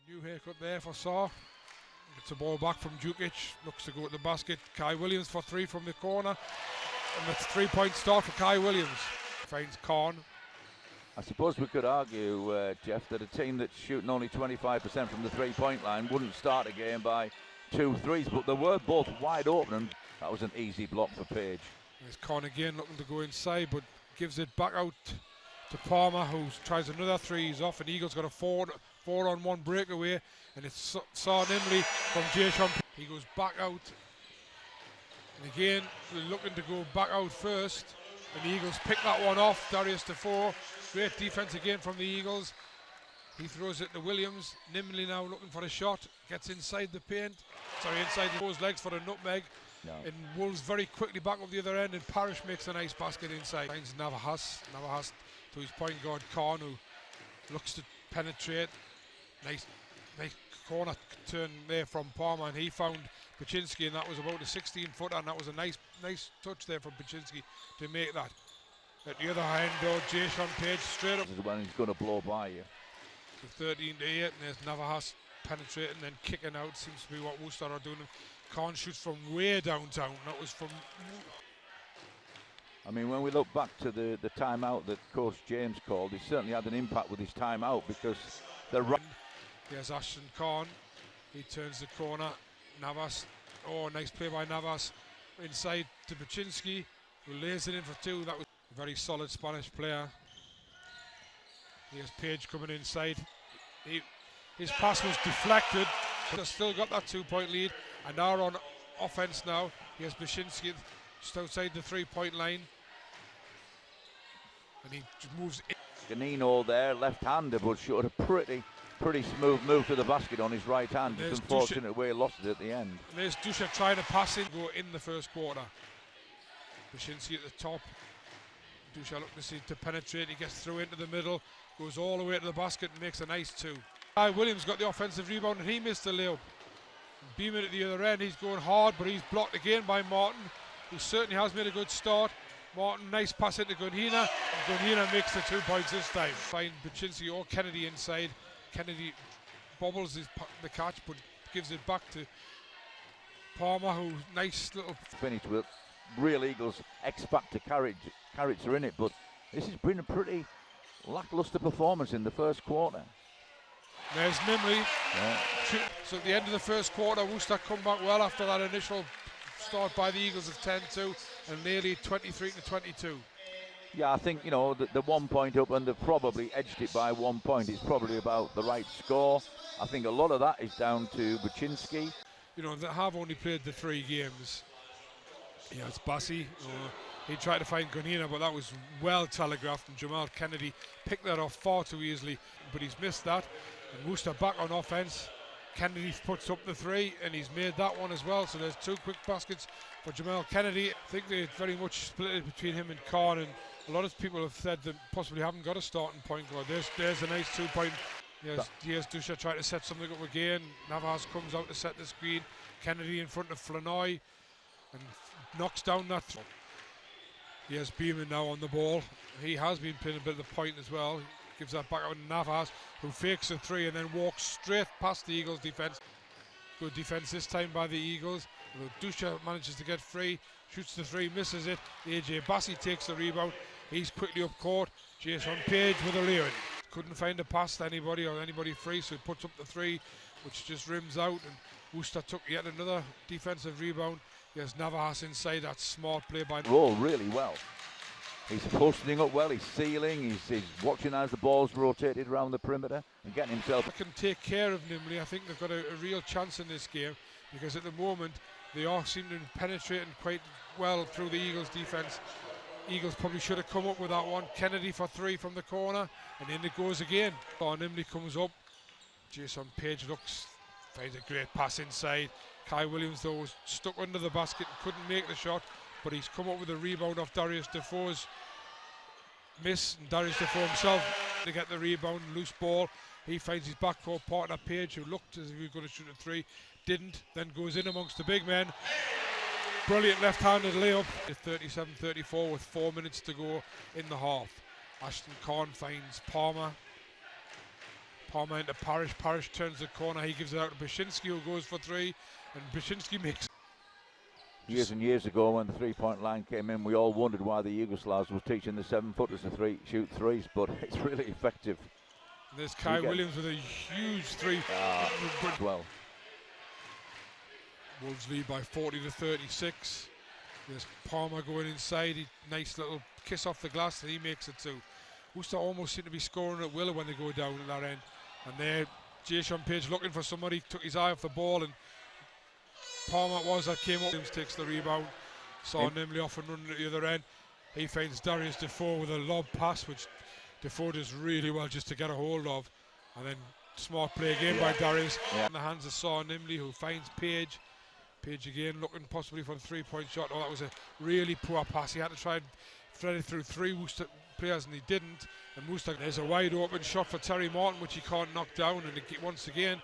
New haircut there for Saw. Gets the ball back from Dukic. Looks to go to the basket. Kai Williams for three from the corner. And it's 3-point start for Kai Williams. Finds Korn. I suppose we could argue, Jeff, that a team that's shooting only 25% from the three-point line wouldn't start a game by 2 threes, but they were both wide open, and that was an easy block for Page. There's Korn again looking to go inside, but gives it back out to Palmer, who tries another three. He's off, and Eagles got a 4-on-1 breakaway, and it's Saw nimbly from Jason. He goes back out, and again they're looking to go back out first, and the Eagles pick that one off. Darius DeFore, great defense again from the Eagles. He throws it to Williams, nimbly now looking for a shot, gets inside the paint, inside those legs for a nutmeg. No. And Wolves very quickly back up the other end, and Parrish makes a nice basket inside. Finds Navahas to his point guard Korn, who looks to penetrate. Nice corner turn there from Palmer, and he found Paczynski, and that was about a 16-footer, and that was a nice touch there from Paczynski to make that. At the other hand, though, Jason Page straight up. This is when he's going to blow by you. 13-8, and there's Navahas penetrating and kicking out. Seems to be what Worcester are doing. Korn shoots from way downtown. That was from. I mean, when we look back to the timeout that Coach James called, he certainly had an impact with his timeout, because the right. Here's Ashton Korn. He turns the corner. Navas. Oh, nice play by Navas. Inside to Paczynski, who lays it in for two. That was a very solid Spanish player. Here's Page coming inside. His pass was deflected, but they've still got that 2-point lead, and are on offense now. Here's Paczynski just outside the 3-point line, and he moves in. Ganino there, left-hander, but showed a pretty smooth move to the basket on his right hand. It's unfortunate where he lost it at the end. And there's Dusha trying to pass in, go in the first quarter. Paczynski at the top. Dusha looking to penetrate. He gets through into the middle, goes all the way to the basket and makes a nice two. Williams got the offensive rebound, and he missed the layup. Beeman at the other end, he's going hard, but he's blocked again by Martin, who certainly has made a good start. Martin, nice pass into Gunhina, and Gunhina makes the 2 points this time. Find Paczynski or Kennedy inside. Kennedy bobbles the catch, but gives it back to Palmer, who nice little finish with real Eagles X-Factor character in it, but this has been a pretty lackluster performance in the first quarter. There's Nimley. Yeah. So at the end of the first quarter, Worcester come back well after that initial start by the Eagles of 10-2 and nearly 23-22. Yeah, I think, you know, the 1 point up, and they've probably edged it by 1 point. It's probably about the right score. I think a lot of that is down to Paczynski. You know, they have only played the 3 games. Yeah, it's Bassi. He tried to find Gunhina, but that was well telegraphed, and Jamal Kennedy picked that off far too easily, but he's missed that. And Worcester back on offense. Kennedy puts up the 3, and he's made that one as well. So there's 2 quick baskets for Jamal Kennedy. I think they very much split it between him and Korn, and a lot of people have said that possibly haven't got a starting point guard. There's a nice 2-point. Here's Dusha trying to set something up again. Navas comes out to set the screen. Kennedy in front of Flanoy and knocks down that. Here's Beeman now on the ball. He has been playing a bit of the point as well. Gives that back out to Navas, who fakes a 3 and then walks straight past the Eagles defense. Good defense this time by the Eagles. Dusha manages to get free, shoots the 3, misses it. AJ Bassi takes the rebound. He's quickly up court. Jason Page with a layup. Couldn't find a pass to anybody or anybody free, so he puts up the 3, which just rims out, and Worcester took yet another defensive rebound. There's Navas inside. That smart play by. Roll really well. He's posting up well, he's sealing, he's watching as the ball's rotated around the perimeter and getting himself. Can take care of Nimley. I think they've got a real chance in this game, because at the moment they are seeming to be penetrating quite well through the Eagles defense. Eagles probably should have come up with that one. Kennedy for 3 from the corner, and in it goes again. Nimley comes up. Jason Page looks, finds a great pass inside. Kai Williams though was stuck under the basket and couldn't make the shot, but he's come up with a rebound off Darius Defoe's miss, and Darius Defoe himself to get the rebound. Loose ball. He finds his backcourt partner Page, who looked as if he was going to shoot a 3, didn't, then goes in amongst the big men. Brilliant left-handed layup. 37-34 with 4 minutes to go in the half. Ashton Korn finds Palmer. Palmer into Parrish. Parrish turns the corner. He gives it out to Baczynski, who goes for three. And Baczynski makes. Years and years ago, when the three-point line came in, we all wondered why the Yugoslavs was teaching the 7-footers to shoot threes, but it's really effective. And there's Kai Williams with a huge three. Well. Wolves lead by 40-36. There's Palmer going inside. Nice little kiss off the glass, and he makes it too. Worcester almost seem to be scoring at will when they go down at that end. And there, Jason Page looking for somebody, took his eye off the ball, and Palmer it was that came up. Williams takes the rebound. Saw Nimley off and running at the other end. He finds Darius Defoe with a lob pass, which Defoe does really well just to get a hold of. And then smart play again by Darius. In the hands of Saw Nimley, who finds Page. Page again looking possibly for the three-point shot. Oh, that was a really poor pass. He had to try and thread it through three Worcester players, and he didn't. And Worcester, there's a wide open shot for Terry Martin, which he can't knock down. And once again,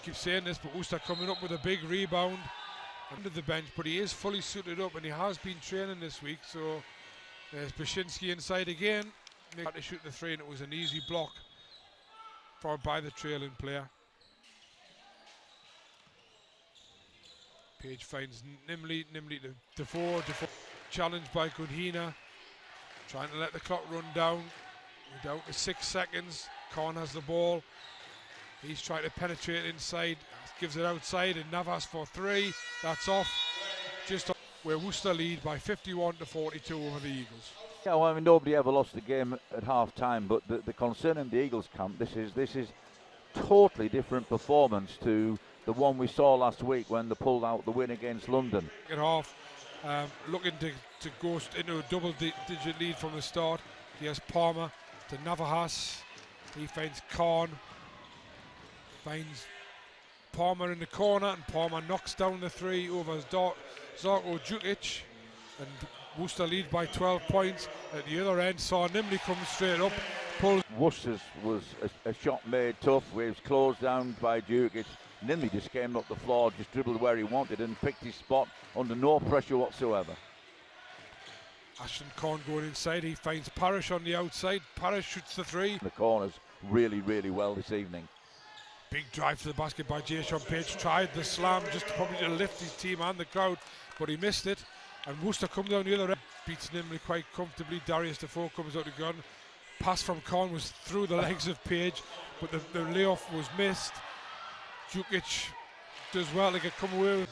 keep saying this, but Worcester coming up with a big rebound under the bench, but he is fully suited up, and he has been training this week. So there's Baczynski inside again. They had to shoot the three, and it was an easy block by the trailing player. Page finds Nimley to Defoe. Defoe challenged by Gunhina, trying to let the clock run down. We're down to 6 seconds. Khan has the ball. He's trying to penetrate inside, gives it outside, and Navas for three. That's off. Just where Worcester lead by 51-42 over the Eagles. Yeah, well, I mean, nobody ever lost the game at half time, but the concern in the Eagles camp, this is totally different performance to the one we saw last week when they pulled out the win against London. At half, looking to go into a double-digit lead from the start. Here's Palmer to Navahas. He finds Khan. Finds Palmer in the corner, and Palmer knocks down the three over Zarko Djukic, and Worcester lead by 12 points. At the other end, Saw Nimley comes straight up, pulls. Worcester's was a shot made tough, where he was closed down by Djukic. Nimley just came up the floor, just dribbled where he wanted and picked his spot under no pressure whatsoever. Ashton Khan going inside, he finds Parrish on the outside. Parrish shoots the three. The corners really, really well this evening. Big drive to the basket by Jason Page. Tried the slam just probably to lift his team and the crowd, but he missed it. And Worcester come down the other end, beats Nimley quite comfortably. Darius Defoe comes out the gun. Pass from Khan was through the legs of Page, but the layoff was missed. Djukic does well to come away with.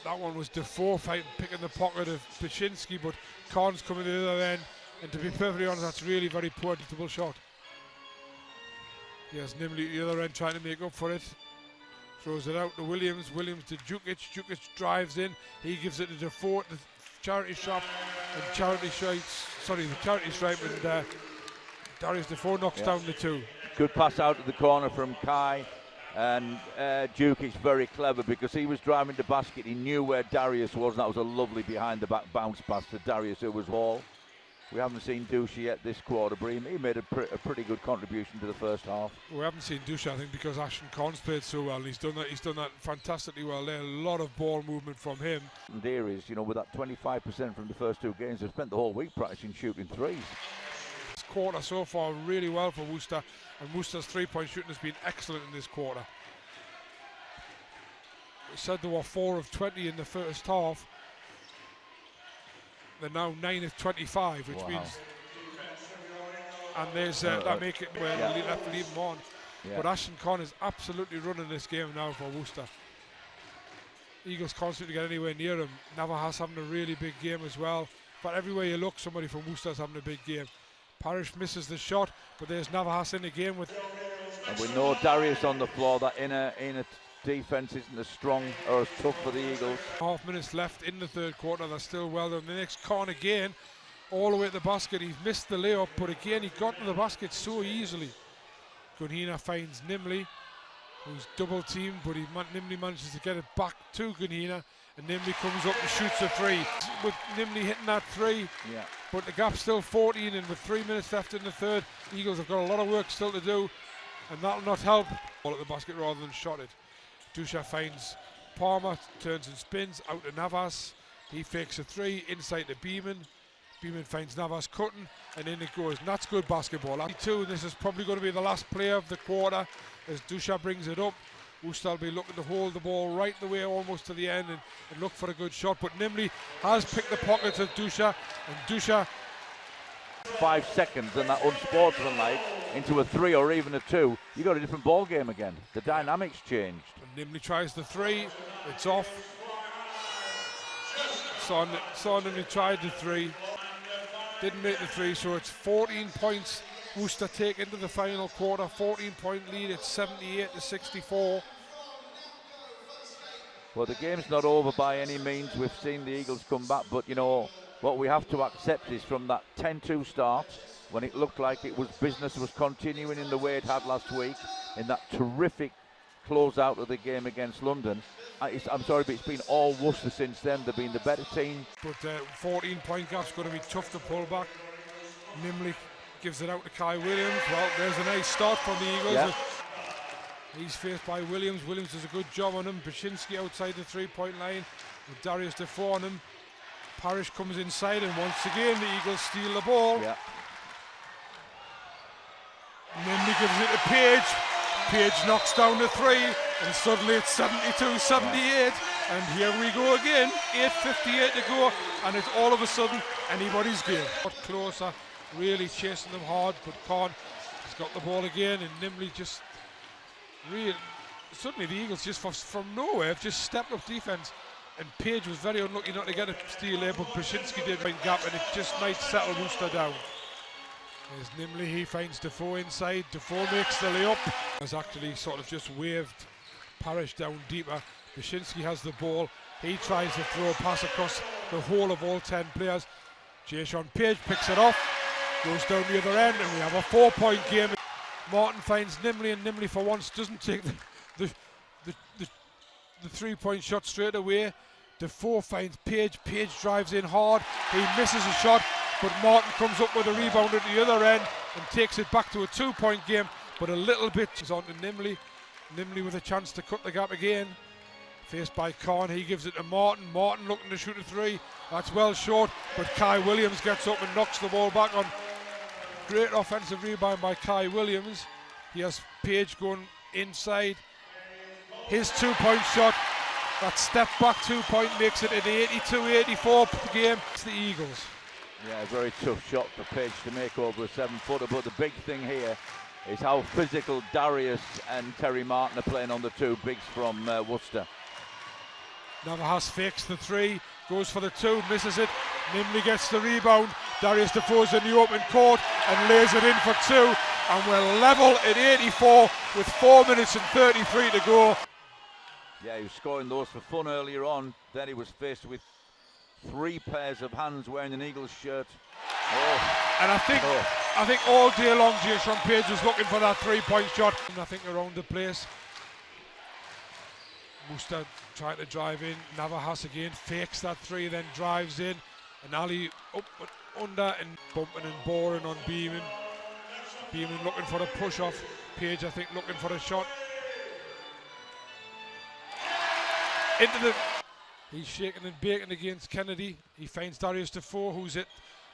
That one was Defoe picking the pocket of Baczynski, but Khan's coming to the other end. And to be perfectly honest, that's really very poor, double shot. Yes, Nimley at the other end trying to make up for it. Throws it out to Williams. Williams to Djukic. Djukic drives in. He gives it to Defoe, the charity shop, and the charity stripe, and Darius Defoe knocks down the two. Good pass out to the corner from Kai, and Djukic very clever because he was driving the basket. He knew where Darius was, and that was a lovely behind the back bounce pass to Darius, who was all. We haven't seen Dusha yet this quarter, but he made a pretty good contribution to the first half. We haven't seen Dusha, I think, because Ashton Khan's played so well, and he's done that fantastically well there. A lot of ball movement from him. And there is, with that 25% from the first two games, they've spent the whole week practicing shooting threes. This quarter so far really well for Worcester, and Worcester's three-point shooting has been excellent in this quarter. We said there were 4 of 20 in the first half. They're now 9 of 25, which means, and there's that make it where they have to leave them on. Yeah. But Ashton Khan is absolutely running this game now for Worcester. Eagles constantly get anywhere near him. Navahas having a really big game as well. But everywhere you look, somebody from Worcester's having a big game. Parrish misses the shot, but there's Navahas in the game with. And with no Darius on the floor, that inner defense isn't as strong or as tough for the Eagles. Half minutes left in the third quarter. They're still well done. The next Khan again, all the way at the basket. He's missed the layup, but again he got to the basket so easily. Gunhina finds Nimley, who's double teamed, but Nimley manages to get it back to Gunhina, and Nimley comes up and shoots a three. With Nimley hitting that three, but the gap's still 14, and with 3 minutes left in the third, Eagles have got a lot of work still to do, and that'll not help. Ball at the basket rather than shot it. Dusha finds Palmer, turns and spins out to Navas. He fakes a three inside to Beeman. Beeman finds Navas cutting, and in it goes. And that's good basketball. This is probably going to be the last play of the quarter as Dusha brings it up. Worcester will be looking to hold the ball right the way almost to the end and look for a good shot. But Nimley has picked the pockets of Dusha, and Dusha... 5 seconds and that unsportsmanlike into a 3 or even a 2, you got a different ball game again. The dynamics changed. And Nimley tries the 3, it's off. Saw Nimley tried the 3, didn't make the 3, so it's 14 points Worcester take into the final quarter. 14-point lead, it's 78-64. Well, the game's not over by any means. We've seen the Eagles come back, but you know what we have to accept is from that 10-2 start, when it looked like business was continuing in the way it had last week, in that terrific close out of the game against London. I'm sorry, but it's been all Worcester since then. They've been the better team. But 14-point gap's going to be tough to pull back. Nimley gives it out to Kai Williams. Well, there's a nice start from the Eagles. Yeah. He's faced by Williams. Williams does a good job on him. Baczynski outside the 3-point line with Darius Defoe on him. Parrish comes inside, and once again the Eagles steal the ball. Yeah. Nimley gives it to Page. Page knocks down the 3, and suddenly it's 72-78. And here we go again. 8:58 to go, and it's all of a sudden anybody's game. Got closer, really chasing them hard, but Khan has got the ball again, and Nimley just suddenly the Eagles just from nowhere have just stepped up defence. And Page was very unlucky not to get a steal there, but Baczynski did find gap, and it just might settle Worcester down. There's Nimley, he finds Defoe inside. Defoe makes the layup. Has actually sort of just waved Parrish down deeper. Baczynski has the ball. He tries to throw a pass across the whole of all 10 players. Jason Page picks it off, goes down the other end, and we have a 4-point game. Martin finds Nimley, and Nimley for once doesn't take the 3-point shot straight away. Defoe finds Page. Page drives in hard. He misses a shot, but Martin comes up with a rebound at the other end and takes it back to a 2-point game. But a little bit is on to Nimley. Nimley with a chance to cut the gap again. Faced by Khan, he gives it to Martin. Martin looking to shoot a 3. That's well short, but Kai Williams gets up and knocks the ball back on. Great offensive rebound by Kai Williams. He has Page going inside. His 2-point shot, that step back 2-point makes it an 82-84 game. It's the Eagles. Yeah, a very tough shot for Page to make over a 7-footer, but the big thing here is how physical Darius and Terry Martin are playing on the 2 bigs from Worcester. Navas fakes the 3, goes for the 2, misses it. Nimley gets the rebound. Darius Defoe's in the open court and lays it in for 2. And we're level at 84 with 4 minutes and 33 to go. Yeah, he was scoring those for fun earlier on. Then he was faced with 3 pairs of hands wearing an Eagles shirt. Oh. And I think all day long Jason Page was looking for that 3-point shot. And I think around the place. Worcester trying to drive in. Navas again fakes that 3, then drives in. And Ali up under and bumping and boring on Beeman. Beeman looking for a push off. Page, I think, looking for a shot. He's shaking and baking against Kennedy. He finds Darius Defoe, who's at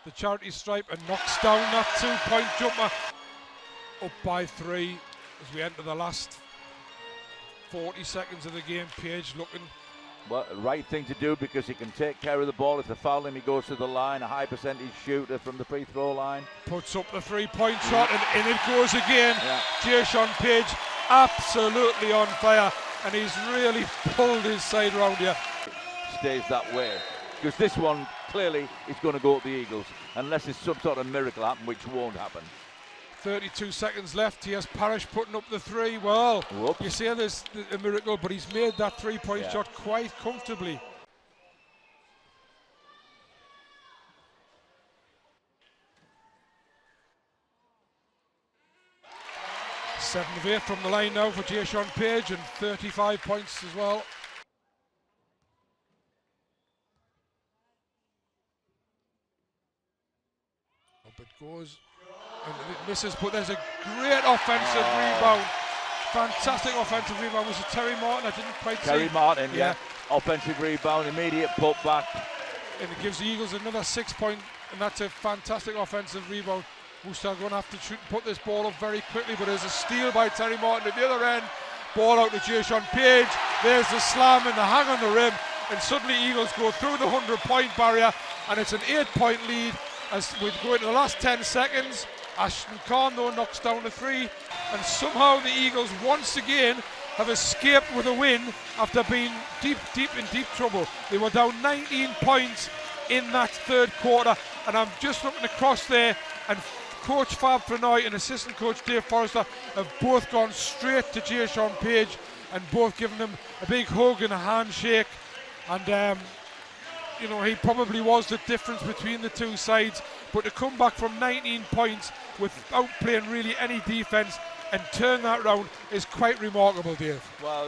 the charity stripe, and knocks down that 2-point jumper. Up by 3 as we enter the last 40 seconds of the game. Page looking. Well, right thing to do because he can take care of the ball. If they foul him, he goes to the line. A high percentage shooter from the free throw line. Puts up the 3-point shot, and in it goes again. Yeah. Jason Page absolutely on fire, and he's really pulled his side round here. Stays that way because this one clearly is going to go to the Eagles unless there's some sort of miracle happen, which won't happen. 32 seconds left. He has Parrish putting up the 3. Well, whoops. You say there's a miracle, but he's made that 3-point shot quite comfortably. Seven of 8 from the line now for Jason Page, and 35 points as well. Up it goes. And it misses, but there's a great offensive rebound. Fantastic offensive rebound. Was it Terry Martin? I didn't quite see. Terry Martin, yeah. Offensive rebound, immediate putback. And it gives the Eagles another 6-point and that's a fantastic offensive rebound. Worcester are going to have to shoot and put this ball up very quickly, but there's a steal by Terry Martin at the other end. Ball out to Jason Page. There's the slam and the hang on the rim, and suddenly Eagles go through the 100-point barrier, and it's an 8-point lead as we go into the last 10 seconds. Ashton Khan though knocks down the 3, and somehow the Eagles once again have escaped with a win after being deep in deep trouble. They were down 19 points in that third quarter, and I'm just looking across there, and Coach Fab Frenoy and assistant coach Dave Forrester have both gone straight to Jason Page and both given him a big hug and a handshake, and you know, he probably was the difference between the two sides, but to come back from 19 points without playing really any defence and turn that round is quite remarkable, Dave. Well,